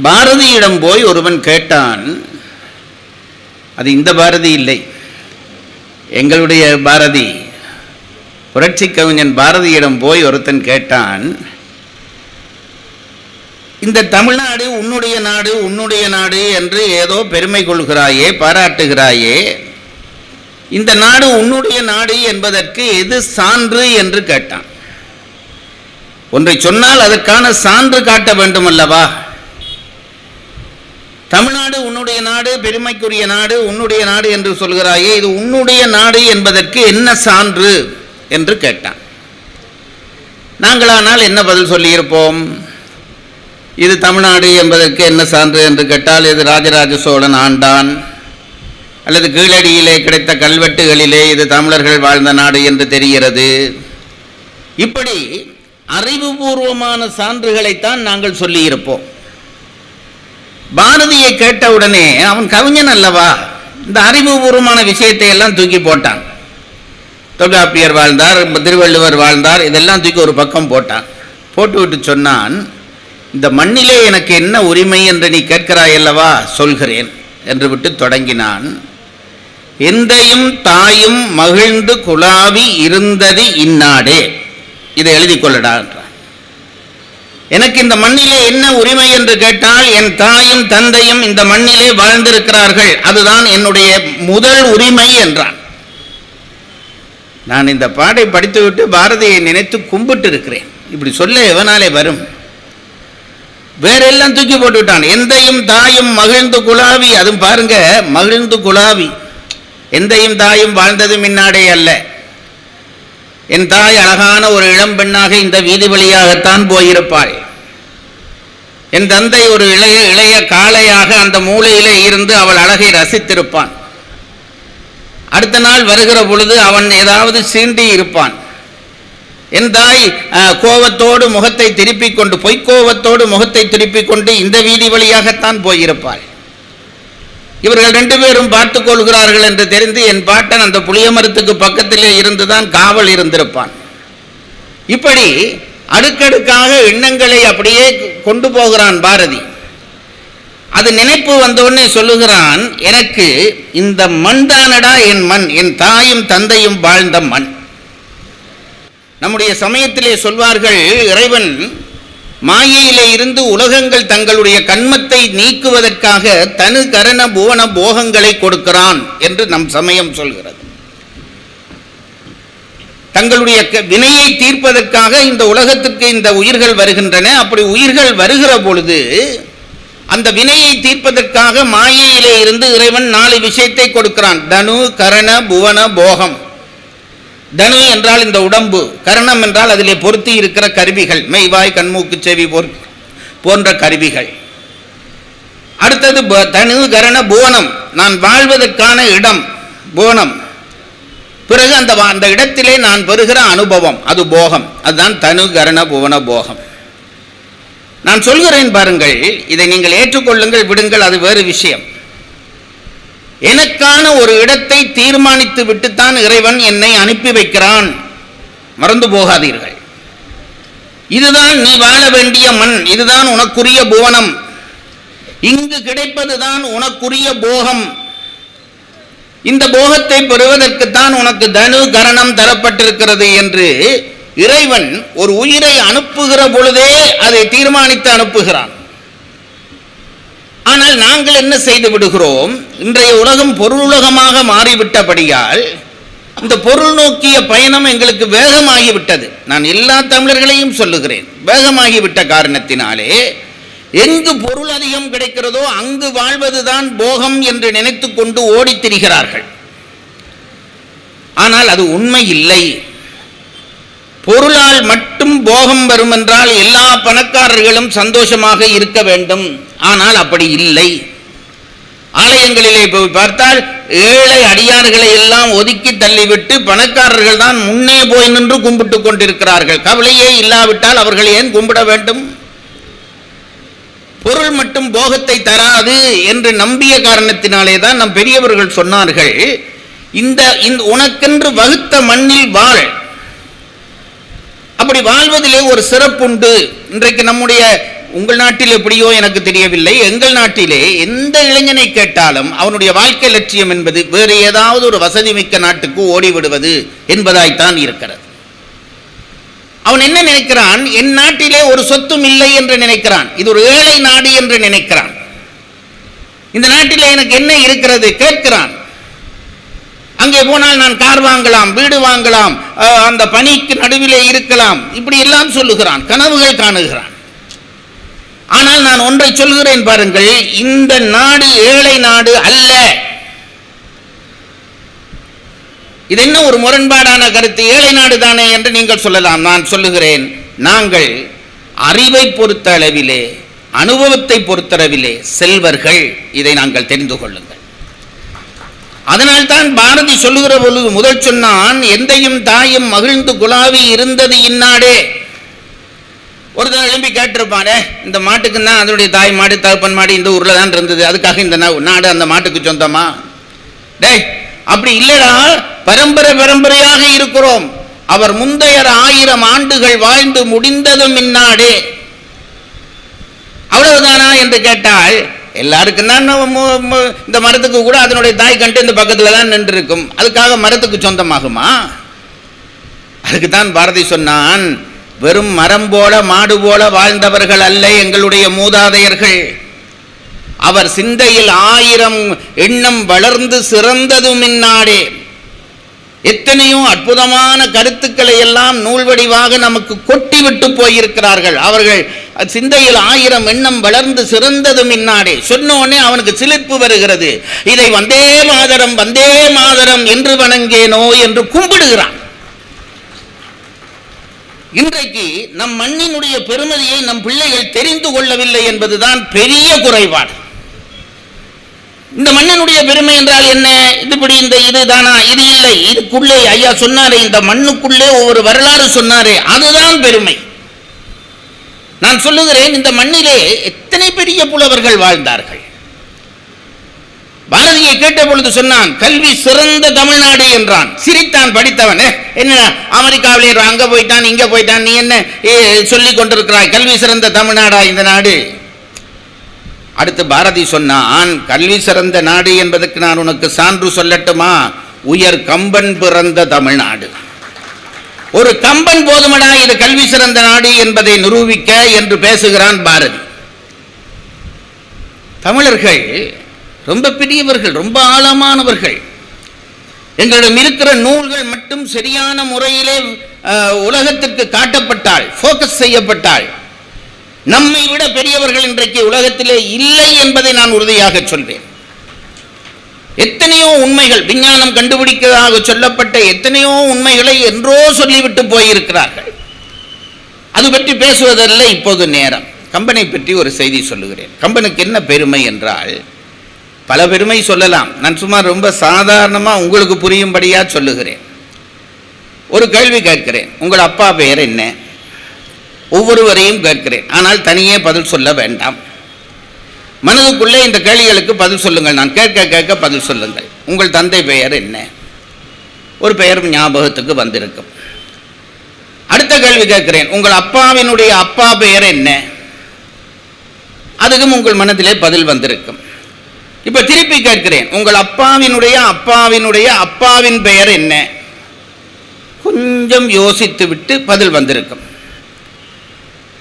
பாரதியிடம் போய் ஒருவன் கேட்டான், அது இந்த பாரதி இல்லை, எங்களுடைய பாரதி, புரட்சி கவிஞன் பாரதியிடம் போய் ஒருத்தன் கேட்டான், இந்த தமிழ்நாடு உன்னுடைய நாடு உன்னுடைய நாடு என்று ஏதோ பெருமை கொள்கிறாயே, பாராட்டுகிறாயே, இந்த நாடு உன்னுடைய நாடு என்பதற்கு எது சான்று என்று கேட்டான். ஒன்றை சொன்னால் அதற்கான சான்று காட்ட வேண்டும் அல்லவா? தமிழ்நாடு உன்னுடைய நாடு, பெருமைக்குரிய நாடு, உன்னுடைய நாடு என்று சொல்கிறாயே, இது உன்னுடைய நாடு என்பதற்கு என்ன சான்று என்று கேட்டான். நாங்களானால் என்ன பதில் சொல்லியிருப்போம்? இது தமிழ்நாடு என்பதற்கு என்ன சான்று என்று கேட்டால், இது ராஜராஜ சோழன் ஆண்டான், அல்லது கீழடியிலே கிடைத்த கல்வெட்டுகளிலே இது தமிழர்கள் வாழ்ந்த நாடு என்று தெரிகிறது. இப்படி அறிவுபூர்வமான சான்றுகளைத்தான் நாங்கள் சொல்லியிருப்போம். பாரதியை கேட்டவுடனே அவன் கவிஞன் அல்லவா, இந்த அறிவுபூர்வமான விஷயத்தை எல்லாம் தூக்கி போட்டான். தொல்காப்பியர் வாழ்ந்தார், திருவள்ளுவர் வாழ்ந்தார், இதெல்லாம் தூக்கி ஒரு பக்கம் போட்டான். போட்டுவிட்டு சொன்னான், இந்த மண்ணிலே எனக்கு என்ன உரிமை என்று நீ கேட்கிறாய் அல்லவா, சொல்கிறேன் என்று விட்டு தொடங்கினான். எந்தையும் தாயும் மகிழ்ந்து குழாவி இருந்தது இந்நாடே, இதை எழுதி கொள்ளடா என்றான். எனக்கு இந்த மண்ணிலே என்ன உரிமை என்று கேட்டால், என் தாயும் தந்தையும் இந்த மண்ணிலே வாழ்ந்திருக்கிறார்கள், அதுதான் என்னுடைய முதல் உரிமை என்றான். நான் இந்த பாடை படித்துவிட்டு பாரதியை நினைத்து கும்பிட்டு இருக்கிறேன். இப்படி சொல்ல எவனாலே வரும்? வேறெல்லாம் தூக்கி போட்டு விட்டான். எந்தையும் தாயும் மகிழ்ந்து குழாவி, அதுவும் பாருங்க, மகிழ்ந்து குழாவி. எந்தையும் தாயும் வாழ்ந்தது மின்னாடே அல்ல. என் தாய் அழகான ஒரு இளம் பெண்ணாக இந்த வீதி வழியாகத்தான் போயிருப்பாள். என் தந்தை ஒரு இளைய காளையாக அந்த மூலையிலே இருந்து அவள் அழகை ரசித்திருப்பான். அடுத்த நாள் வருகிற பொழுது அவன் ஏதாவது சீண்டி இருப்பான். என் தாய் கோபத்தோடு முகத்தை திருப்பிக் கொண்டு, பொய்க்கோபத்தோடு முகத்தை திருப்பிக் கொண்டு இந்த வீதி வழியாகத்தான் போயிருப்பாள். இவர்கள் ரெண்டு பேரும் பார்த்துக் கொள்கிறார்கள் என்று தெரிந்து என் பாட்டன் அந்த புளிய மரத்துக்கு பக்கத்திலே இருந்துதான் காவல் இருந்திருப்பான். இப்படி அடுக்கடுக்காக எண்ணங்களை அப்படியே கொண்டு போகிறான் பாரதி. அது நினைப்பு வந்தோடனே சொல்லுகிறான், எனக்கு இந்த மண் தானடா என் மண், என் தாயும் தந்தையும் வாழ்ந்த மண். நம்முடைய சமயத்திலே சொல்வார்கள், இறைவன் மாயையிலே இருந்து உலகங்கள் தங்களுடைய கண்மத்தை நீக்குவதற்காக தனு கரண புவன போகங்களை கொடுக்கிறான் என்று நம் சமயம் சொல்கிறது. தங்களுடைய வினையை தீர்ப்பதற்காக இந்த உலகத்திற்கு இந்த உயிர்கள் வருகின்றன. அப்படி உயிர்கள் வருகிற பொழுது அந்த வினையை தீர்ப்பதற்காக மாயையிலே இருந்து இறைவன் 4 விஷயத்தை கொடுக்கிறான். தனு கரண புவன போகம். தனு என்றால் இந்த உடம்பு, கரணம் என்றால் அதிலே பொருத்தி இருக்கிற கருவிகள், மெய்வாய் கண்மூக்கு செவி போன்ற கருவிகள். அடுத்தது தனு கரண புவனம், நான் வாழ்வதற்கான இடம் புவனம். பிறகு அந்த இடத்திலே நான் பெறுகிற அனுபவம், அது போகம். அதுதான் தனு கரண புவன போகம். நான் சொல்கிறேன் பாருங்கள், இதை நீங்கள் ஏற்றுக்கொள்ளுங்கள், விடுங்கள், அது வேறு விஷயம். எனக்கான ஒரு இடத்தை தீர்மானித்து விட்டுத்தான் இறைவன் என்னை அனுப்பி வைக்கிறான், மறந்து போகாதீர்கள். இதுதான் நீ வாழ வேண்டிய மண், இதுதான் உனக்குரிய புவனம், இங்கு கிடைப்பதுதான் உனக்குரிய போகம். இந்த போகத்தை பெறுவதற்குத்தான் உனக்கு தனு கரணம் தரப்பட்டிருக்கிறது என்று இறைவன் ஒரு உயிரை அனுப்புகிற பொழுதே அதை தீர்மானித்து அனுப்புகிறான். ஆனால் நாங்கள் என்ன செய்து விடுகிறோம்? இன்றைய உலகம் பொருளுலகமாக மாறிவிட்டபடியால் இந்த பொருள் நோக்கிய பயணம் எங்களுக்கு வேகமாகிவிட்டது. நான் எல்லா தமிழர்களையும் சொல்லுகிறேன், வேகமாகிவிட்ட காரணத்தினாலே எங்கு பொருள் அதிகம் கிடைக்கிறதோ அங்கு வாழ்வதுதான் போகம் என்று நினைத்து கொண்டு ஓடித் திரிகிறார்கள். ஆனால் அது உண்மை இல்லை. பொருளால் மட்டும் போகம் வரும் என்றால் எல்லா பணக்காரர்களும் சந்தோஷமாக இருக்க வேண்டும். ஆனால் அப்படி இல்லை. ஆலயங்களிலே போய் பார்த்தால் ஏழை அடியார்களை எல்லாம் ஒதுக்கி தள்ளிவிட்டு பணக்காரர்கள் தான் முன்னே போய் நின்று கும்பிட்டு கொண்டிருக்கிறார்கள். கவலையே இல்லாவிட்டால் அவர்கள் ஏன் கும்பிட வேண்டும்? பொருள் மட்டும் போகத்தை தராது என்று நம்பிய காரணத்தினாலே தான் நம் பெரியவர்கள் சொன்னார்கள், இந்த உனக்கென்று வகுத்த மண்ணில் வாழ். அப்படி வாழ்வதிலே ஒரு சிறப்புண்டு. இன்றைக்கு நம்முடைய உங்கள் நாட்டில் எப்படியோ எனக்கு தெரியவில்லை, எங்கள் நாட்டிலே எந்த இளைஞனை கேட்டாலும் அவனுடைய வாழ்க்கை லட்சியம் என்பது வேறு ஏதாவது ஒரு வசதி மிக்க நாட்டுக்கு ஓடிவிடுவது என்பதாய்த்தான் இருக்கிறது. அவன் என்ன நினைக்கிறான்? என் நாட்டிலே ஒரு சொத்தும் இல்லை என்று நினைக்கிறான். இது ஒரு ஏழை நாடு என்று நினைக்கிறான். இந்த நாட்டிலே எனக்கு என்ன இருக்கிறது கேட்கிறான். அங்கே போனால் நான் கார் வாங்கலாம், வீடு வாங்கலாம், அந்த பனிக்கு நடுவிலே இருக்கலாம், இப்படி எல்லாம் சொல்லுகிறான், கனவுகள் காணுகிறான். ஆனால் நான் ஒன்றை சொல்கிறேன் பாருங்கள், இந்த நாடு ஏழை நாடு அல்ல. இது என்ன ஒரு முரண்பாடான கருத்து? ஏழை நாடு தானே என்று நீங்கள் சொல்லலாம். நான் சொல்லுகிறேன், நாங்கள் அறிவை பொறுத்த அளவிலே, அனுபவத்தை பொறுத்தளவிலே செல்வர்கள். இதை நாங்கள் தெரிந்து கொள்ளுங்கள். அதனால்தான் பாரதி சொல்லுகிற பொழுது முதல் சொன்னான், எந்தையும் தாயும் மகிழ்ந்து குலாவி இருந்தது இந்நாடே. ஒருத்தர் எழுப்பி கேட்டிருப்பானே, இந்த மாட்டுக்கு தான் அதனுடைய தாய் மாடு தகப்பன் மாடு இந்த ஊர்ல தான் இருந்தது, அதுக்காக இந்த நாடு அந்த மாட்டுக்கு சொந்தமா? டேய், அப்படி இல்லடா, பரம்பரை பரம்பரையாக இருக்கிறோம். அவர் முந்தையர் 1000 ஆண்டுகள் வாழ்ந்து முடிந்ததும் இந்நாடே. அவ்வளவுதானா என்று கேட்டால், எல்லாருக்கும் தான் இந்த மரத்துக்கு கூட அதனுடைய தாய் கண்டு இந்த பக்கத்துல தான் நின்று இருக்கும், அதுக்காக மரத்துக்கு சொந்தமாகுமா? அதுக்குத்தான் பாரதி சொன்னான், வெறும் மரம் போல மாடு போல வாழ்ந்தவர்கள் அல்ல எங்களுடைய மூதாதையர்கள். அவர் சிந்தையில் 1000 எண்ணம் வளர்ந்து சிறந்ததும் இந்நாடே. எத்தனையோ அற்புதமான கருத்துக்களை எல்லாம் நூல் வடிவாக நமக்கு கொட்டி விட்டு போயிருக்கிறார்கள். அவர்கள் சிந்தையில் 1000 எண்ணம் வளர்ந்து சிறந்ததும் இந்நாடே. சொன்னோடனே அவனுக்கு சிலிர்ப்பு வருகிறது. இதை வந்தே மாதரம் வந்தே மாதரம் என்று வணங்கேனோ என்று கும்பிடுகிறான். இன்றைக்கு நம் மண்ணினுடைய பெருமதியை நம் பிள்ளைகள் தெரிந்து கொள்ளவில்லை என்பதுதான் பெரிய குறைபாடு. இந்த மண்ணினுடைய பெருமை என்றால் என்ன? இதுபடி இந்த இதுதானா? இது இல்லை, இதுக்குள்ளே ஐயா சொன்னாரே, இந்த மண்ணுக்குள்ளே ஒவ்வொரு வரலாறு சொன்னாரே, அதுதான் பெருமை. நான் சொல்லுகிறேன், இந்த மண்ணிலே எத்தனை பெரிய புலவர்கள் வாழ்ந்தார்கள். பாரதியை கேட்ட பொழுது சொன்னான், கல்வி சிறந்த தமிழ்நாடு என்றான். சிரித்தான் படித்தவன். என்ன அமெரிக்காவிலே அங்க போயிட்டான் இங்க போயிட்டான், நீ என்ன சொல்லிக் கொண்டிருக்கிறாய்? கல்வி சிறந்த தமிழ்நாடா இந்த நாடு? அடுத்து பாரதி சொன்னான், கல்வி சிறந்த நாடு என்பதற்கு நான் உனக்கு சான்று சொல்லட்டுமா? உயர் கம்பன் பிறந்த தமிழ்நாடு. ஒரு கம்பன் போதுமடா இது கல்வி சிறந்த நாடு என்பதை நிரூபிக்க என்று பேசுகிறான் பாரதி. தமிழர்கள் ரொம்ப பெரியவர்கள், ரொம்ப ஆழமானவர்கள். எங்களிடம் இருக்கிற நூல்கள் மட்டும் சரியான முறையிலே உலகத்திற்கு காட்டப்பட்டால், போக்கஸ் செய்யப்பட்டால், நம்மை விட பெரியவர்கள் இன்றைக்கு உலகத்திலே இல்லை என்பதை நான் உறுதியாக சொல்வேன். எத்தனையோ உண்மைகள் விஞ்ஞானம் கண்டுபிடிக்கிறதாக சொல்லப்பட்ட எத்தனையோ உண்மைகளை என்றோ சொல்லிவிட்டு போயிருக்கிறார்கள். அது பற்றி பேசுவதல்ல இப்போது நேரம். கம்பனை பற்றி ஒரு செய்தி சொல்லுகிறேன். கம்பனுக்கு என்ன பெருமை என்றால், பல பெருமை சொல்லலாம். நான் சும்மா ரொம்ப சாதாரணமாக உங்களுக்கு புரியும்படியா சொல்லுகிறேன். ஒரு கேள்வி கேட்கிறேன், உங்கள் அப்பா பெயர் என்ன? ஒவ்வொருவரையும் கேட்கிறேன், ஆனால் தனியே பதில் சொல்ல வேண்டாம். மனதுக்குள்ளே இந்த கேள்விகளுக்கு பதில் சொல்லுங்கள். நான் கேட்க கேட்க பதில் சொல்லுங்கள். உங்கள் தந்தை பெயர் என்ன? ஒரு பெயர் ஞாபகத்துக்கு வந்திருக்கும். அடுத்த கேள்வி கேட்கிறேன், உங்கள் அப்பாவினுடைய அப்பா பெயர் என்ன? அதுக்கும் உங்கள் மனதிலே பதில் வந்திருக்கும். இப்ப திருப்பி கேட்கிறேன், உங்கள் அப்பாவினுடைய அப்பாவினுடைய அப்பாவின் பெயர் என்ன? கொஞ்சம் யோசித்து விட்டு பதில் வந்திருக்கும்.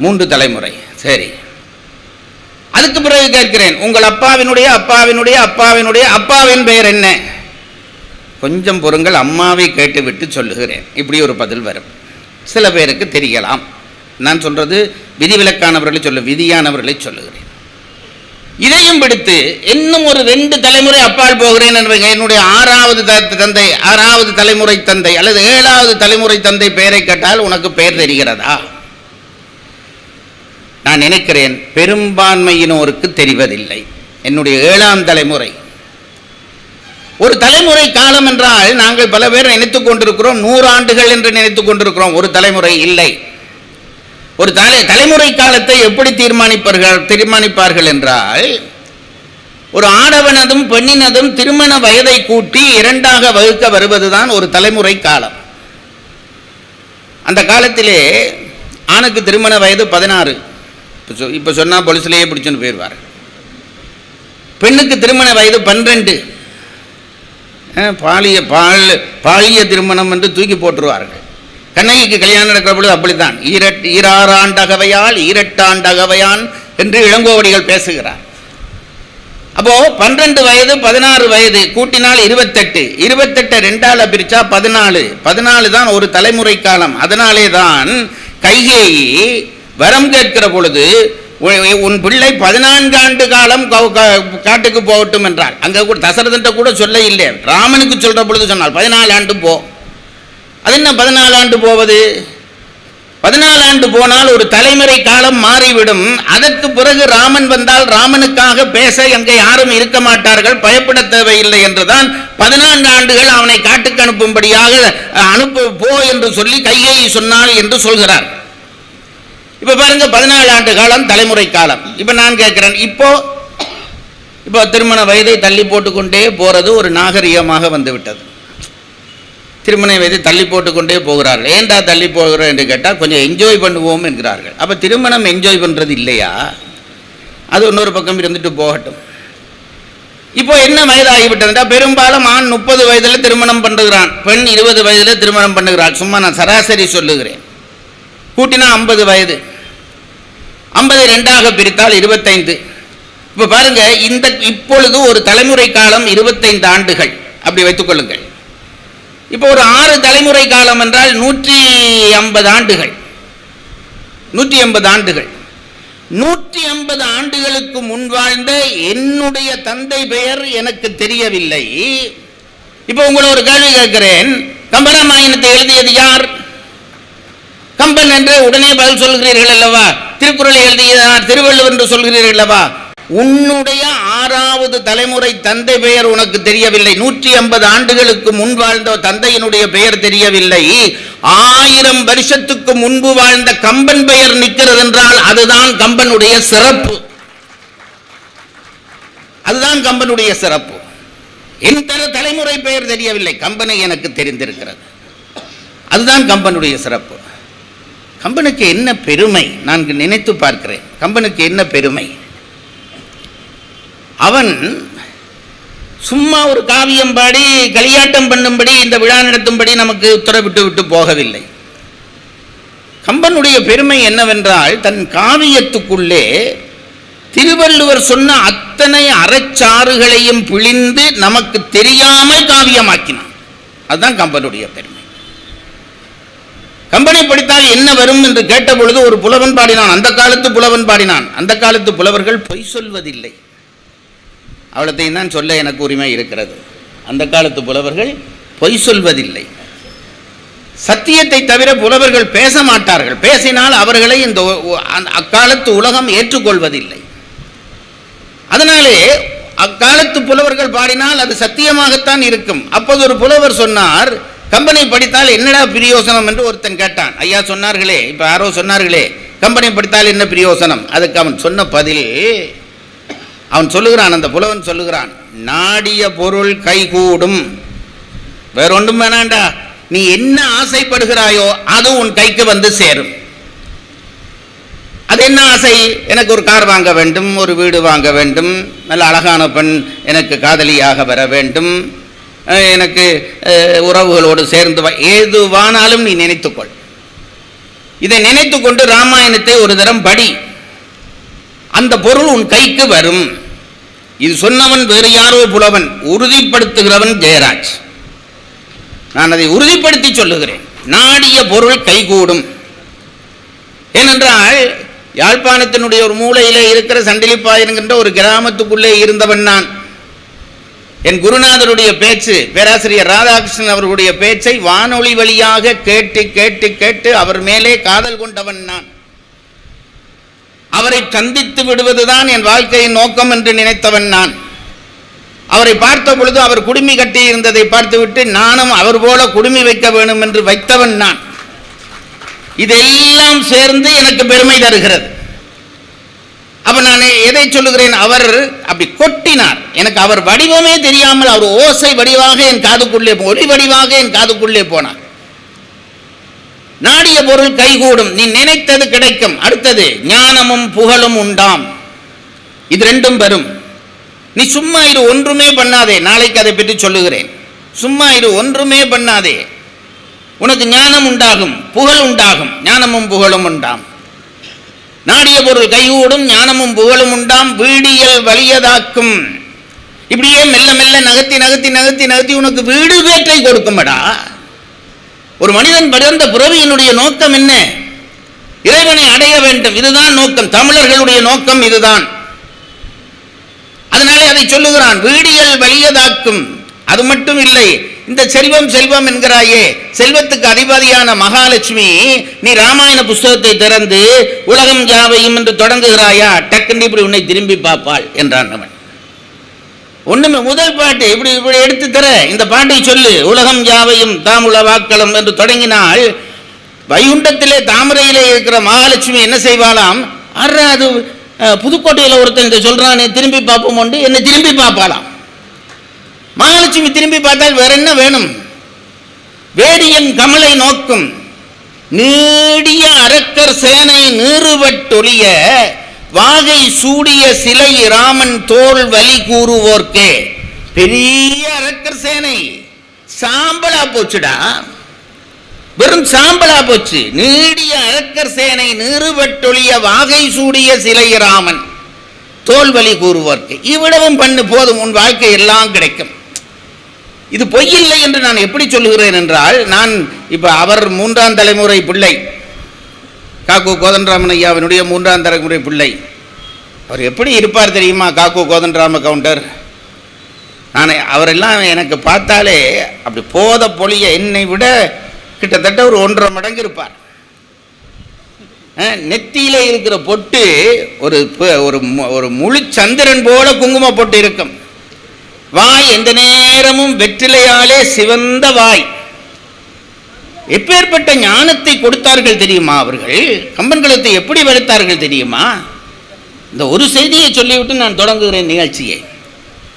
3 தலைமுறை. சரி, அதுக்கு பிறகு கேட்கிறேன், உங்கள் அப்பாவினுடைய அப்பாவினுடைய அப்பாவினுடைய அப்பாவின் பெயர் என்ன? கொஞ்சம் பொறுங்கள், அம்மாவை கேட்டுவிட்டு சொல்லுகிறேன். இப்படி ஒரு பதில் வரும். சில பேருக்கு தெரியலாம். நான் சொல்றது விதிவிலக்கானவர்களை விதியானவர்களை சொல்லுகிறேன். இதையும் பிடித்து இன்னும் ஒரு 2 தலைமுறை அப்பால் போகிறேன் என்று என்னுடைய 6வது தந்தை, 6வது தலைமுறை தந்தை அல்லது 7வது தலைமுறை தந்தை பெயரை கேட்டால் உனக்கு பெயர் தெரிகிறதா? நான் நினைக்கிறேன் பெரும்பான்மையினோருக்கு தெரிவதில்லை. என்னுடைய 7ஆம் தலைமுறை. ஒரு தலைமுறை காலம் என்றால் நாங்கள் பல பேர் நினைத்துக் கொண்டிருக்கிறோம் 100 ஆண்டுகள் என்று நினைத்துக் கொண்டிருக்கிறோம். ஒரு தலைமுறை இல்லை. ஒரு தலைமுறை காலத்தை எப்படி தீர்மானிப்பார்கள் என்றால், ஒரு ஆடவனதும் பெண்ணினதும் திருமண வயதை கூட்டி 2ஆக வகுக்க வருவதுதான் ஒரு தலைமுறை காலம். அந்த காலத்திலே ஆணுக்கு திருமண வயது 16, இப்போ சொன்னால் பொலிசிலேயே பிடிச்சுன்னு போயிடுவார். பெண்ணுக்கு திருமண வயது 12. பாலிய திருமணம் என்று தூக்கி போட்டுருவார்கள். கண்ணகிக்கு கல்யாணம் நடக்கிற பொழுது அப்படித்தான். ஈராறாண்டகவையால் ஈரட்டாண்டகவையான் என்று இளங்கோவடிகள் பேசுகிறார். அப்போ 12 வயது 16 வயது கூட்டினால் 28. 28 2ஆல் பிரிச்சா 14 தான் ஒரு தலைமுறை காலம். அதனாலே தான் கைகேயி வரம் கேட்கிற பொழுது உன் பிள்ளை 14 ஆண்டு காலம் காட்டுக்கு போகட்டும் என்றார். அங்க கூட தசரதன்ட்ட கூட சொல்ல இல்லை, ராமனுக்கு சொல்ற பொழுது சொன்னால் 14 ஆண்டு போ. அது என்ன 14 ஆண்டு போவது? 14 ஆண்டு போனால் ஒரு தலைமுறை காலம் மாறிவிடும். அதற்கு பிறகு ராமன் வந்தால் ராமனுக்காக பேச அங்கே யாரும் இருக்க மாட்டார்கள், பயப்பட தேவையில்லை என்றுதான் 14 ஆண்டுகள் அவனை காட்டுக்கு அனுப்பும்படியாக போ என்று சொல்லி கைகேயி சொன்னாள் என்று சொல்கிறார். இப்ப பாருங்க, 14 ஆண்டு காலம் தலைமுறை காலம். இப்ப நான் கேட்கிறேன், இப்போ திருமண வயதை தள்ளி போட்டுக்கொண்டே போறது ஒரு நாகரிகமாக வந்துவிட்டது. திருமண வயதை தள்ளி போட்டுக்கொண்டே போகிறார்கள். ஏண்டா தள்ளி போகிறோம் என்று கேட்டால் கொஞ்சம் என்ஜாய் பண்ணுவோம் என்கிறார்கள். அப்போ திருமணம் என்ஜாய் பண்ணுறது இல்லையா? அது இன்னொரு பக்கம் இருந்துட்டு போகட்டும். இப்போ என்ன வயதாகிவிட்டதுன்னா, பெரும்பாலும் ஆண் 30 வயதில் திருமணம் பண்ணுகிறான், பெண் 20 வயதில் திருமணம் பண்ணுகிறாள். சும்மா நான் சராசரி சொல்லுகிறேன். கூட்டினா 50 வயது, 50 2ஆக பிரித்தால் 25. இப்போ பாருங்க, இப்பொழுது ஒரு தலைமுறை காலம் 25 ஆண்டுகள் அப்படி வைத்துக் கொள்ளுங்கள். இப்போ ஒரு 6 தலைமுறை காலம் என்றால் 150 ஆண்டுகள். 150 ஆண்டுகள் 150 ஆண்டுகளுக்கு முன் வாழ்ந்த என்னுடைய தந்தை பெயர் எனக்கு தெரியவில்லை. இப்போ உங்களை ஒரு கேள்வி கேட்கிறேன், கம்பராமாயணத்தை எழுதியது யார்? கம்பன் என்று உடனே பதில் சொல்கிறீர்கள் அல்லவா? திருக்குறளை எழுதியதார் திருவள்ளுவர் என்று சொல்கிறீர்கள் அல்லவா? உன்னுடைய 6வது தலைமுறை தந்தை பெயர் உனக்கு தெரியவில்லை. 150 ஆண்டுகளுக்கு முன் வாழ்ந்த தந்தையினுடைய பெயர் தெரியவில்லை. 1000 வருஷத்துக்கு முன்பு வாழ்ந்த கம்பன் பெயர் நிற்கிறது என்றால் அதுதான் கம்பனுடைய சிறப்பு. அதுதான் கம்பனுடைய சிறப்பு. என் தலைமுறை பெயர் தெரியவில்லை, கம்பனை எனக்கு தெரிந்திருக்கிறது. அதுதான் கம்பனுடைய சிறப்பு. கம்பனுக்கு என்ன பெருமை நான் நினைத்து பார்க்கிறேன். கம்பனுக்கு என்ன பெருமை? அவன் சும்மா ஒரு காவியம் பாடி களியாட்டம் பண்ணும்படி இந்த விழா நடத்தும்படி நமக்கு உத்தரவிட்டு விட்டு போகவில்லை. கம்பனுடைய பெருமை என்னவென்றால், தன் காவியத்துக்குள்ளே திருவள்ளுவர் சொன்ன அத்தனை அறச்சாறுகளையும் பிழிந்து நமக்கு தெரியாமல் காவியமாக்கினான். அதுதான் கம்பனுடைய பெருமை. கம்பனை படித்தால் என்ன வரும் என்று கேட்ட பொழுது ஒரு புலவன் பாடினான். அந்த காலத்து புலவன் பாடினான், அந்த காலத்து புலவர்கள் பொய் சொல்வதில்லை. அவ்வளோத்தையும் தான் சொல்ல எனக்கு உரிமை இருக்கிறது. அந்த காலத்து புலவர்கள் பொய் சொல்வதில்லை. சத்தியத்தை தவிர புலவர்கள் பேச மாட்டார்கள். பேசினால் அவர்களை இந்த அக்காலத்து உலகம் ஏற்றுக்கொள்வதில்லை. அதனாலே அக்காலத்து புலவர்கள் பாடினால் அது சத்தியமாகத்தான் இருக்கும். அப்போது ஒரு புலவர் சொன்னார், கம்பனை படித்தால் என்னடா பிரயோசனம் என்று ஒருத்தன் கேட்டான். ஐயா சொன்னார்களே, இப்போ யாரோ சொன்னார்களே, கம்பனை படித்தால் என்ன பிரயோசனம்? அதுக்கு அவன் சொன்ன பதில், அவன் சொல்லுகிறான், அந்த புலவன் சொல்லுகிறான், நாடிய பொருள் கைகூடும். வேறொன்றும் வேணாண்டா, நீ என்ன ஆசைப்படுகிறாயோ அது உன் கைக்கு வந்து சேரும். அது என்ன ஆசை? எனக்கு ஒரு கார் வாங்க வேண்டும், ஒரு வீடு வாங்க வேண்டும், நல்ல அழகான பெண் எனக்கு காதலியாக வர வேண்டும், எனக்கு உறவுகளோடு சேர்ந்து ஏதுவானாலும் நீ நினைத்துக்கொள். இதை நினைத்து கொண்டு ராமாயணத்தை ஒரு தரம் படி, அந்த பொருள் உன் கைக்கு வரும். இது சொன்னவன் வேறு யாரோ புலவன், உறுதிப்படுத்துகிறவன் ஜெயராஜ். நான் அதை உறுதிப்படுத்தி சொல்லுகிறேன். நாடிய பொருள் கைகூடும். ஏனென்றால் யாழ்ப்பாணத்தினுடைய ஒரு மூலையிலே இருக்கிற சண்டிலிப்பா என்கின்ற ஒரு கிராமத்துக்குள்ளே இருந்தவன் நான். என் குருநாதருடைய பேச்சு, பேராசிரியர் ராதாகிருஷ்ணன் அவர்களுடைய பேச்சை வானொலி வழியாக கேட்டு கேட்டு கேட்டு அவர் மேலே காதல் கொண்டவன் நான். அவரை சந்தித்து விடுவதுதான் என் வாழ்க்கையின் நோக்கம் என்று நினைத்தவன் நான். அவரை பார்த்த பொழுது அவர் குடுமி கட்டி இருந்ததை பார்த்துவிட்டு நானும் அவர் போல குடுமி வைக்க வேண்டும் என்று வைத்தவன் நான். இதெல்லாம் சேர்ந்து எனக்கு பெருமை தருகிறது. அப்ப நான் எதை சொல்லுகிறேன்? அவர் அப்படி கொட்டினார். எனக்கு அவர் வடிவமே தெரியாமல் அவர் ஓசை வடிவாக என் காதுக்குள்ளே, ஒளி வடிவாக என் காதுக்குள்ளே போனார். நாடிய பொருள் கைகூடும், நீ நினைத்தது கிடைக்கும். அடுத்தது ஞானமும் புகழும் உண்டாம். இது ரெண்டும் வரும். நீ சும்மா இரு, ஒன்றுமே பண்ணாதே. நாளைக்கு அதை பற்றி சொல்லுகிறேன். சும்மா இரு, ஒன்றுமே பண்ணாதே, உனக்கு ஞானம் உண்டாகும், புகழ் உண்டாகும். ஞானமும் புகழும் உண்டாம். நாடிய பொருள் கைகூடும், ஞானமும் புகழும் உண்டாம். வீடியல் வலியதாக்கும். இப்படியே மெல்ல மெல்ல நகர்த்தி நகர்த்தி நகர்த்தி நகர்த்தி உனக்கு வீடு பேற்றை கொடுக்கும்படா. ஒரு மனிதன் பிறந்த பிறவியினுடைய நோக்கம் என்ன? இறைவனை அடைய வேண்டும். இதுதான் நோக்கம். தமிழர்களுடைய நோக்கம் இதுதான். அதனாலே அதை சொல்லுகிறான், வீடியல் வலியதாக்கும். அது மட்டும் இல்லை, இந்த செல்வம் செல்வம் என்கிறாயே, செல்வத்துக்கு அதிபதியான மகாலட்சுமி, நீ ராமாயண புஸ்தகத்தை திறந்து உலகம் யாவையும் என்று தொடங்குகிறாயா, டக்குன்னு இப்படி உன்னை திரும்பி பார்ப்பாள் என்றான் அவன். ஒண்ணுமே, முதல் பாட்டு இப்படி இப்படி எடுத்து தர, இந்த பாட்டை சொல்லு, உலகம் யாவையும் தாமுல வாக்களம் என்று தொடங்கினால், வைகுண்டத்திலே தாமரையிலே இருக்கிற மகாலட்சுமி என்ன செய்வாளாம்? அது புதுக்கோட்டையில் ஒருத்தன் இதை சொல்றானே, திரும்பி பார்ப்போம் உண்டு, என்னை திரும்பி பார்ப்பாளாம். மகாலட்சுமி திரும்பி பார்த்தால் வேற என்ன வேணும்? வேடியன் கமலை நோக்கும், நீடிய அரக்கர் சேனை நீறுவட்டொழிய வாகை சூடிய சிலை ராமன் தோல் வலி கூறுவோர்க்கே. பெரிய அரக்கர் சேனை சாம்பலா போச்சுடா, வெறும் சாம்பலா போச்சு. நீடிய அரக்கர் சேனை நீறுவட்டொழிய வாகை சூடிய சிலை ராமன் தோல் வலி கூறுவோர்க்கு. இவ்வளவும் பண்ணு போதும், உன் வாழ்க்கை எல்லாம் கிடைக்கும். இது பொய்யில்லை என்று நான் எப்படி சொல்லுகிறேன் என்றால், நான் இப்ப அவர் 3ஆம் தலைமுறை பிள்ளை, காக்கு கோதண்டராமன் ஐயாவினுடைய 3ஆம் தலைமுறை பிள்ளை. அவர் எப்படி இருப்பார் தெரியுமா? காக்கு கோதண்டராம கவுண்டர். நான் அவரெல்லாம் எனக்கு பார்த்தாலே அப்படி போத பொழிய என்னை விட கிட்டத்தட்ட ஒரு 1.5 மடங்கு இருப்பார். நெத்தியிலே இருக்கிற பொட்டு ஒரு முழு சந்திரன் போல குங்கும பொட்டு இருக்கும். வாய் எந்த நேரமும் வெற்றிலையாலே சிவந்த வாய். எப்பேற்பட்ட ஞானத்தை கொடுத்தார்கள் தெரியுமா அவர்கள்? கம்பன்களத்தை எப்படி வளர்த்தார்கள் தெரியுமா? இந்த ஒரு செய்தியை சொல்லிவிட்டு நான் தொடங்குகிறேன் நிகழ்ச்சியை.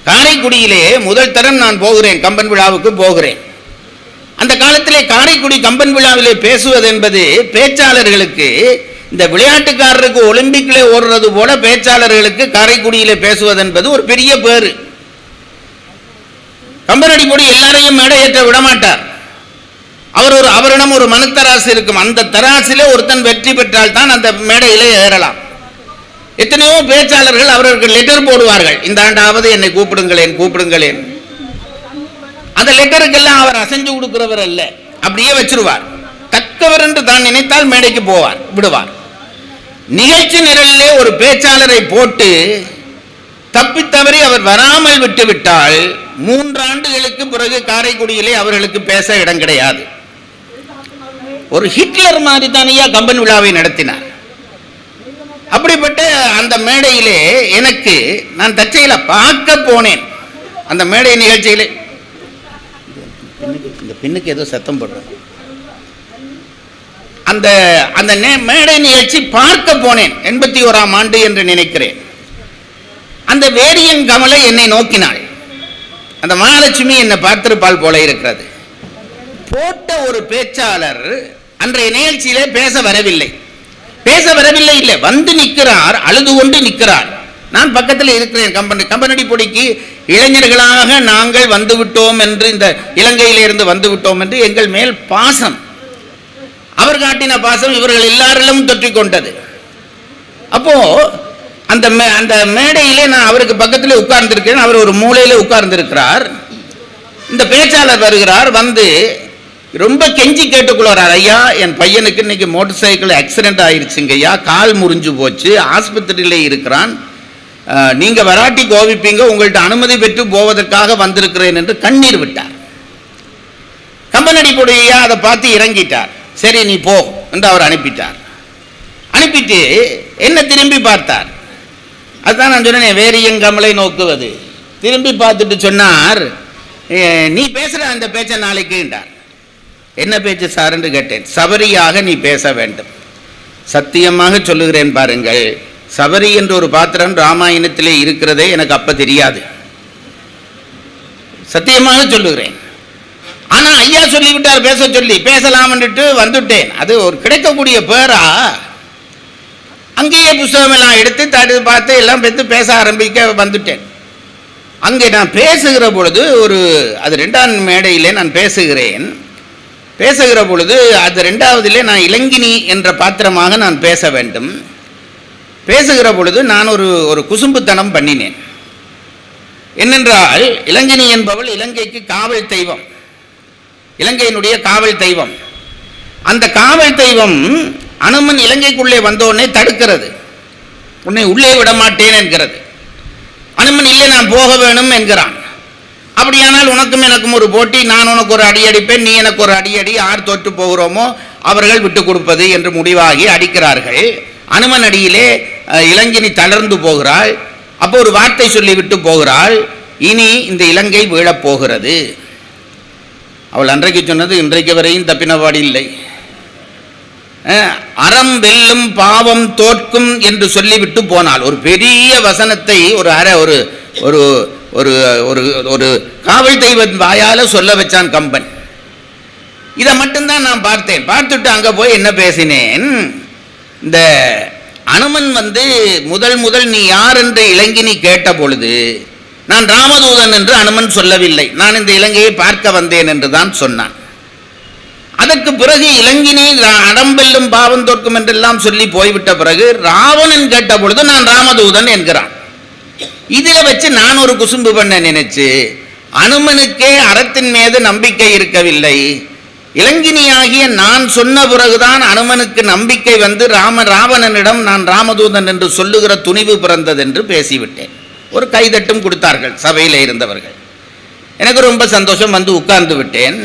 காரைக்குடியிலே முதல் தரம் நான் போகிறேன், கம்பன் விழாவுக்கு போகிறேன். அந்த காலத்திலே காரைக்குடி கம்பன் விழாவிலே பேசுவது என்பது பேச்சாளர்களுக்கு, இந்த விளையாட்டுக்காரருக்கு ஒலிம்பிக்கிலே ஓடுறது போல பேச்சாளர்களுக்கு காரைக்குடியிலே பேசுவது என்பது ஒரு பெரிய பேரு. கம்பனடி பொடி எல்லாரையும் மேடையேற்ற விடமாட்டார். அவர் ஒரு அவரிடம் ஒரு மனத்தராசு இருக்கும். அந்த தராசிலே ஒருத்தன் வெற்றி பெற்றால் தான் அந்த மேடையிலே ஏறலாம். எத்தனையோ பேச்சாளர்கள் அவர்களுக்கு லெட்டர் போடுவார்கள், இந்த ஆண்டாவது என்னை கூப்பிடுங்களேன் கூப்பிடுங்களேன். அந்த லெட்டருக்கெல்லாம் அவர் அசைஞ்சு கொடுக்கிறவர் அல்ல, அப்படியே வச்சிருவார். தக்கவர் என்று தான் நினைத்தால் மேடைக்கு போவார், விடுவார். நிகழ்ச்சி நிரலிலே ஒரு பேச்சாளரை போட்டு தப்பித்தவறி அவர் வராமல் விட்டுவிட்டால் 3 ஆண்டுகளுக்கு பிறகு காரைக்குடியிலே அவர்களுக்கு பேச இடம் கிடையாது. ஒரு ஹிட்லர் மாதிரி தானையா கம்பன் விழாவை நடத்தினார். அப்படிப்பட்ட அந்த மேடையிலே எனக்கு, நான் தச்சையில பார்க்க போனேன். அந்த மேடை நிகழ்ச்சியிலே இந்த பின்னுக்கு ஏதோ சத்தம் போடுறேன். அந்த அந்த மேடை நிகழ்ச்சி பார்க்க போனேன். 81ஆம் ஆண்டு என்று நினைக்கிறேன். அந்த வேடியன் கமலை என்னை நோக்கினாள். அந்த மகாலட்சுமி என்னை பார்த்திருப்பால் போல இருக்கிறது. போட்ட ஒரு பேச்சாளர் அன்றைய நிகழ்ச்சியிலே பேச வரவில்லை. இல்லை, வந்து நிற்கிறார், அழுது கொண்டு நிற்கிறார். நான் பக்கத்தில் இருக்கிறேன். கம்பனடி பொடிக்கு இளைஞர்களாக நாங்கள் வந்துவிட்டோம் என்று, இந்த இலங்கையிலிருந்து வந்துவிட்டோம் என்று எங்கள் மேல் பாசம், அவர் காட்டின பாசம் இவர்கள் எல்லாரிலும் தொற்றிக்கொண்டது. அப்போ அந்த மேடையிலே நான் அவருக்கு பக்கத்தில் உட்கார்ந்திருக்கிறேன். அவர் ஒரு மூலையில உட்கார்ந்திருக்கிறார். இந்த பேச்சாளர் வருகிறார். வந்து ரொம்ப கெஞ்சி கேட்டுக்கொள்கிறார், ஐயா என் பையனுக்கு இன்னைக்கு மோட்டார் சைக்கிள் ஆக்சிடென்ட் ஆயிடுச்சுங்க ஐயா, கால் முறிஞ்சு போச்சு, ஆஸ்பத்திரியிலே இருக்கிறான், நீங்க வராட்டி கோவிப்பீங்க, உங்கள்கிட்ட அனுமதி பெற்று போவதற்காக வந்திருக்கிறேன் என்று கண்ணீர் விட்டார். கம்பனடி பொடியா அதை பார்த்து இறங்கிட்டார். சரி நீ போ என்று அவர் அனுப்பிட்டார். அனுப்பிட்டு என்ன திரும்பி பார்த்தார். அதுதான் நான் சொன்னேன், வேரியன் கமலை நோக்குவது. திரும்பி பார்த்துட்டு சொன்னார், நீ பேசுற அந்த பேச்சை நாளைக்கு என்றார். என்ன பேச்சு சார் என்று கேட்டேன். சபரியாக நீ பேச வேண்டும். சத்தியமாக சொல்லுகிறேன் பாருங்கள், சபரி என்ற ஒரு பாத்திரம் ராமாயணத்திலே இருக்கிறதே எனக்கு அப்ப தெரியாது. சத்தியமாக சொல்லுகிறேன். ஆனா ஐயா சொல்லிவிட்டார் பேச சொல்லி, பேசலாம்னுட்டு வந்துட்டேன். அது ஒரு கிடைக்கக்கூடிய பேரா. அங்கேயே புஸ்தகம் எல்லாம் எடுத்து தடு பார்த்து எல்லாம் பெற்று பேச ஆரம்பிக்க வந்துட்டேன். அங்கே நான் பேசுகிற பொழுது அது 2ஆம் மேடையிலே நான் பேசுகிற பொழுது அது 2வதிலே நான் இளங்கினி என்ற பாத்திரமாக நான் பேச வேண்டும். பேசுகிற பொழுது நான் ஒரு குசும்புத்தனம் பண்ணினேன். என்னென்றால், இளங்கினி என்பவள் இலங்கைக்கு காவல் தெய்வம், இலங்கையினுடைய காவல் தெய்வம். அந்த காவல் தெய்வம் அனுமன் இலங்கைக்குள்ளே வந்தோடனே தடுக்கிறது, உன்னை உள்ளே விட மாட்டேன் என்கிறது. அனுமன் இல்லை, நான் போக வேணும் என்கிறான். அப்படியானால் உனக்கும் எனக்கும் ஒரு போட்டி, நான் உனக்கு ஒரு அடி அடிப்பேன், நீ எனக்கு ஒரு அடி, யார் தோற்று போகிறோமோ அவர்கள் விட்டு கொடுப்பது என்று முடிவாகி அடிக்கிறார்கள். அனுமன் அடியிலே இளங்கினி தளர்ந்து போகிறாள். அப்போ ஒரு வார்த்தை சொல்லி விட்டு போகிறாள், இனி இந்த இலங்கை வீழப் போகிறது. அவள் அன்றைக்கு சொன்னது இன்றைக்கு வரையும் தப்பினபாடு இல்லை. அறம் வெல்லும் பாவம் தோற்கும் என்று சொல்லிவிட்டு போனால், ஒரு பெரிய வசனத்தை ஒரு காவல் தெய்வம் வாயால சொல்ல வச்சான் கம்பன். இதை மட்டும்தான் நான் பார்த்தேன். பார்த்துட்டு அங்க போய் என்ன பேசினேன், இந்த அனுமன் முதல் நீ யார் என்று இளங்கினி கேட்ட பொழுது நான் ராமதூதன் என்று அனுமன் சொல்லவில்லை, நான் இந்த இலங்கையை பார்க்க வந்தேன் என்று தான் சொன்னான். அதற்கு பிறகு இளங்கினி அடம்பெல்லும் பாவம் தோற்கும் என்றெல்லாம் சொல்லி போய்விட்ட பிறகு ராவணன் கேட்ட பொழுது நான் ராமதூதன் என்கிறான். இதில் வச்சு நான் ஒரு குசும்பு பண்ண நினைச்சு, அனுமனுக்கே அறத்தின் மீது நம்பிக்கை இருக்கவில்லை, இளங்கினியாகிய நான் சொன்ன பிறகுதான் அனுமனுக்கு நம்பிக்கை வந்து ராவணனிடம் நான் ராமதூதன் என்று சொல்லுகிற துணிவு பிறந்தது என்று பேசிவிட்டேன். ஒரு கைதட்டும் கொடுத்தார்கள் சபையில் இருந்தவர்கள். எனக்கு ரொம்ப சந்தோஷம். வந்து உட்கார்ந்து விட்டேன்.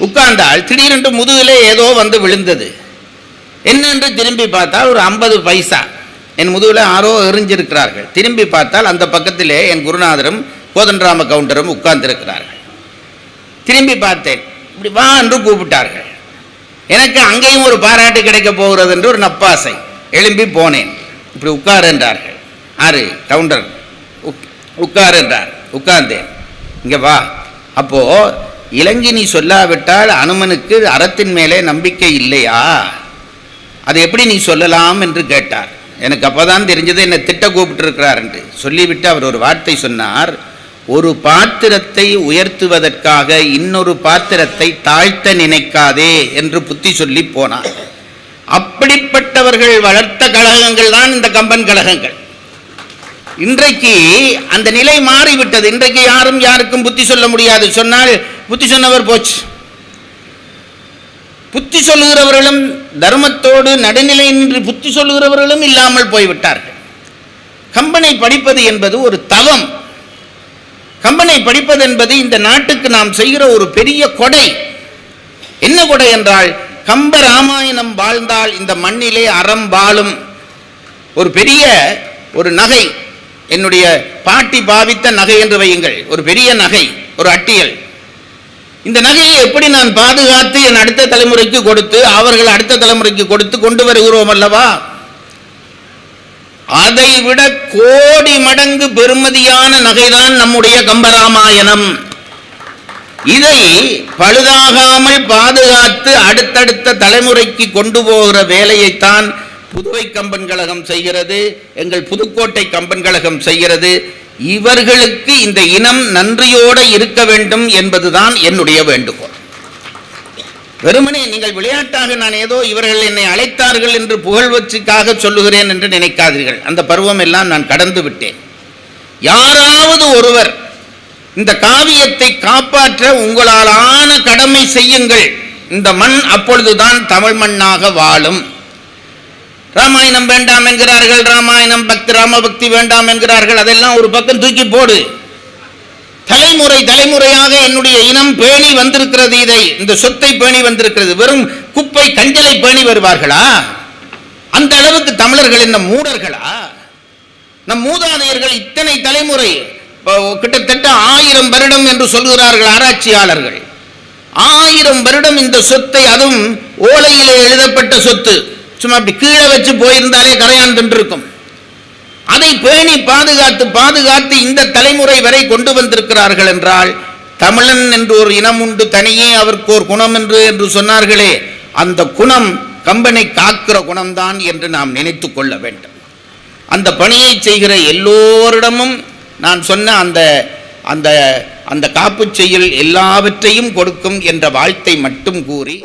உட்கார்ந்தால் திடீரென்று முதுகிலே ஏதோ வந்து விழுந்தது. என்னென்று திரும்பி பார்த்தால் ஒரு 50 பைசா என் முதுகில் யாரோ எறிஞ்சிருக்கிறார்கள். திரும்பி பார்த்தால் அந்த பக்கத்திலே என் குருநாதரும் கோதண்டராம கவுண்டரும் உட்கார்ந்திருக்கிறார்கள். திரும்பி பார்த்தேன், இப்படி வா என்று கூப்பிட்டார்கள். எனக்கு அங்கேயும் ஒரு பாராட்டு கிடைக்க போகிறது என்று ஒரு நப்பாசை. எழும்பி போனேன். இப்படி உட்கார் என்றார்கள். ஆறு கவுண்டர் உட்கார் என்றார். உட்கார்ந்தேன். இங்கே வா. அப்போ இளங்கினி சொல்லாவிட்டால் அனுமனுக்கு அறத்தின் மேலே நம்பிக்கை இல்லையா, அது எப்படி நீ சொல்லலாம் என்று கேட்டார். எனக்கு அப்போதான் தெரிஞ்சது என்னை திட்ட கூப்பிட்டு இருக்கிறார் என்று. சொல்லிவிட்டு அவர் ஒரு வார்த்தை சொன்னார், ஒரு பாத்திரத்தை உயர்த்துவதற்காக இன்னொரு பாத்திரத்தை தாழ்த்த நினைக்காதே என்று புத்தி சொல்லி போனார். அப்படிப்பட்டவர்கள் வளர்த்த கழகங்கள் தான் இந்த கம்பன் கழகங்கள். இன்றைக்கு அந்த நிலை மாறிவிட்டது. இன்றைக்கு யாரும் யாருக்கும் புத்தி சொல்ல முடியாது. சொன்னால் புத்தி சொன்னவர் போச்சு. புத்தி சொல்லுகிறவர்களும் தர்மத்தோடு நடுநிலை நின்று புத்தி சொல்லுகிறவர்களும் இல்லாமல் போய்விட்டார்கள். கம்பனை படிப்பது என்பது ஒரு தவம். கம்பனை படிப்பது என்பது இந்த நாட்டுக்கு நாம் செய்கிற ஒரு பெரிய கொடை. என்ன கொடை என்றால், கம்ப ராமாயணம் வாழ்ந்தால் இந்த மண்ணிலே அறம் வாழும். ஒரு பெரிய ஒரு நகை, என்னுடைய பாட்டி பாவித்த நகை என்று வையுங்கள், ஒரு பெரிய நகை, ஒரு அட்டியல். இந்த நகையை எப்படி நான் பாதுகாத்து என் அடுத்த தலைமுறைக்கு கொடுத்து அவர்கள் அடுத்த தலைமுறைக்கு கொடுத்து கொண்டு வருகிறோம் அல்லவா, அதை விட கோடி மடங்கு பெருமதியான நகைதான் நம்முடைய கம்பராமாயணம். இதை பழுதாகாமல் பாதுகாத்து அடுத்தடுத்த தலைமுறைக்கு கொண்டு போகிற வேலையைத்தான் புதுவை கம்பன் கழகம் செய்கிறது, எங்கள் புதுக்கோட்டை கம்பன் கழகம் செய்கிறது. இவர்களுக்கு இந்த இனம் நன்றியோடு இருக்க வேண்டும் என்பதுதான் என்னுடைய வேண்டுகோள். வெறுமனே நீங்கள் விளையாட்டாக நான் ஏதோ இவர்கள் என்னை அழைத்தார்கள் என்று புகழ்வச்சுக்காக சொல்லுகிறேன் என்று நினைக்காதீர்கள். அந்த பருவம் எல்லாம் நான் கடந்து விட்டேன். யாராவது ஒருவர் இந்த காவியத்தை காப்பாற்ற உங்களால் ஆன கடமை செய்யுங்கள். இந்த மண் அப்பொழுதுதான் தமிழ் மண்ணாக வாழும். ராமாயணம் வேண்டாம் என்கிறார்கள், ராமாயணம் ராமபக்தி வேண்டாம் என்கிறார்கள். அதெல்லாம் ஒரு பக்கம் தூக்கி போடு. தலைமுறை தலைமுறையாக என்னுடைய இனம் பேணி வந்திருக்கிறது. இந்த சொத்தை பேணி வந்திருக்கிறது. வெறும் குப்பை கஞ்சலை பேணி வருவார்களா? அந்த அளவுக்கு தமிழர்கள் என்ன மூடர்களா? நம் மூதாதையர்கள் இத்தனை தலைமுறை, கிட்டத்தட்ட 1000 வருடம் என்று சொல்கிறார்கள் ஆராய்ச்சியாளர்கள். 1000 வருடம் இந்த சொத்தை, அதுவும் ஓலையிலே எழுதப்பட்ட சொத்து, சும்மா அப்படி கீழே வச்சு போயிருந்தாலே கரையான் தின்றிருக்கும். அதை பேணி பாதுகாத்து பாதுகாத்து இந்த தலைமுறை வரை கொண்டு வந்திருக்கிறார்கள் என்றால் தமிழன் என்று ஒரு இனம் உண்டு, தனியே அவருக்கு ஒரு குணம் என்று சொன்னார்களே, அந்த குணம் கம்பனை காக்கிற குணம்தான் என்று நாம் நினைத்து கொள்ள வேண்டும். அந்த பணியை செய்கிற எல்லோரிடமும் நான் சொன்ன அந்த அந்த அந்த காப்பு செய்யுள் எல்லாவற்றையும் கொடுக்கும் என்ற வாழ்த்தை மட்டும் கூறி